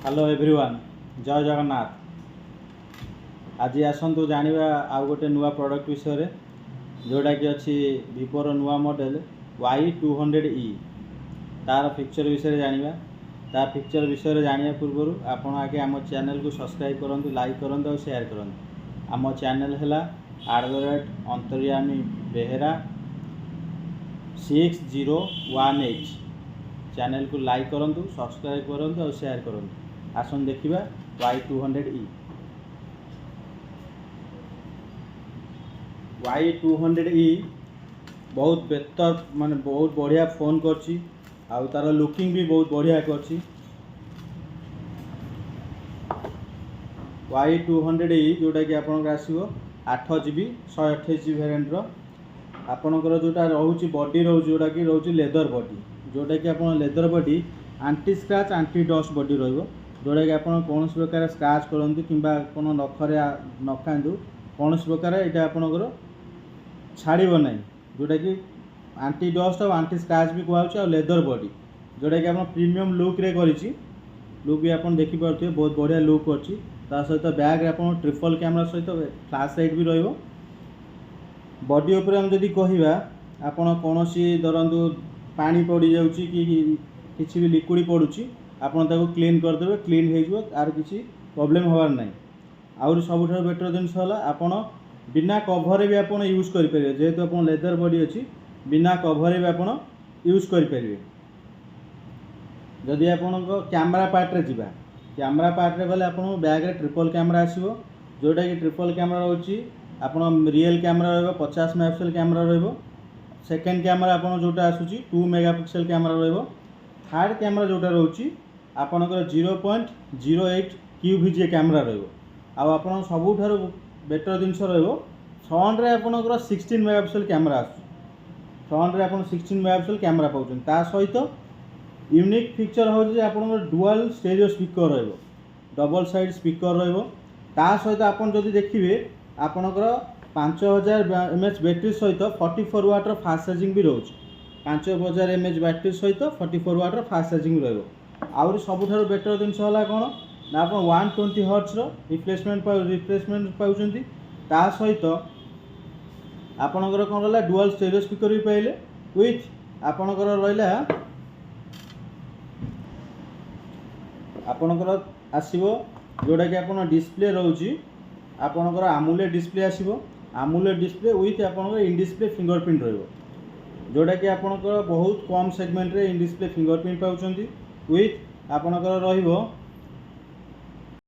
Hello everyone जय जगन्नाथ। आज आसतु जानिबा आउ गोटे नुआ प्रोडक्ट विषय जोड़ा कि अच्छी विवोर नुआ मॉडल Y200E तार पिक्चर विषय जानिबा। तार पिक्चर विषय जानिया पूर्व आपण आगे आम चैनल को सब्सक्राइब करूँ, लाइक करूँ और शेयर करूँ। आम चैनल है @अंतर्यामी बेहेरा 6018। चैनल को लाइक करूँ, सब्सक्राइब करूँ और शेयर करूँ। आसन देखा Y200E। Y200E बहुत बेहतर माने बहुत बढ़िया फोन करछि आउ तार लुकिंग भी बहुत बढ़िया करछि। Y200E जोटा कि आपन आसीबो 8GB 128GB वेरिएंट रो। आपनकर जोटा रहउछि बॉडी रहउछि जोटा कि रहउछि लेदर बॉडी, जोटा कि आपन leather body anti scratch anti dust body रहइबो। जोटा कि आपन कौन प्रकार स्क्रैच करंतु किंबा कोन नखरे नखांतु कौन प्रकार एटा आपनकर छाड़िबो नै, जोटा कि एंटी डस्ट और एंटी स्क्रैच भी कहउछि। और लेदर बॉडी जोटा कि आपन प्रीमियम लुक रे करिछि। लुक भी आपन देखि परथिबे बहुत बढ़िया लुक करछि। ता सहित बैग रे आपन ट्रिपल कैमरा सहित फ्लैश लाइट भी रहइबो। बॉडी ऊपर हम जदि कहिबा आपन कोनोसी धरंतु पानी पड़ी जाउछि कि किछि भी लिक्विड पडुछि आपन ताको क्लीन कर देबे, क्लीन हे जिवो, आर किछि प्रॉब्लम होबार नै। आउर सबुठार बेटर जिनिस होला आपन बिना कवर भी आपन यूज करि परिबे। जेहेतु आपन लेदर बॉडी अछि बिना कवर भी आपन यूज करि परिबे। जदि आपन को कैमरा पार्ट रे जिबा, कैमरा पार्ट रे गले आपन बैग रे ट्रिपल कैमरा आसीबो। जोटा कि ट्रिपल कैमरा रहउछि आपन रियल कैमरा रहइबो 50 मेगापिक्सल कैमरा रहइबो। सेकंड कैमरा आपन जोटा आसुछि 2 मेगापिक्सल कैमरा रहइबो। थर्ड कैमरा जोटा रहउछि आपनकर 0.08 QVGA कैमरा रहइबो। आ आपन सबुठार बेटर जिनिस रहइबो फ्रंट रे आपनकर 16 मेगापिक्सल कैमरा आसु। फ्रंट रे आपन 16 मेगापिक्सल कैमरा पाउछन। ता सहित यूनिक फीचर होछि आपनकर डुअल स्टेरियो स्पीकर रहइबो, डबल साइड स्पीकर रहइबो। ता सहित आपन जदि देखिबे आपनकर 5000 mAh बैटरी सहित 44 वाट रो फास्ट चार्जिंग भी रहउछि। 5000 mAh बैटरी सहित 44 वाट रो फास्ट चार्जिंग रहइबो। आउर सबुठार बेटर जिनिस होला कोन ना आपन 120 हर्ट्ज रो रिफ्रेशमेंट पाउछन्ती। ता सहित आपनकर कोन रहला डुअल स्टेरियो स्पीकर भी पाइले विथ आपनकर रहला आपनकर आसीबो जोटा कि आपन डिस्प्ले रहउछि आपनकर AMOLED डिस्प्ले आसीबो। AMOLED डिस्प्ले विथ आपनकर इन डिस्प्ले फिंगरप्रिंट रहइबो। जोटा कि आपनकर बहुत कम सेगमेंट रे इन डिस्प्ले फिंगरप्रिंट पाउछन्ती विथ आपनकर रहिबो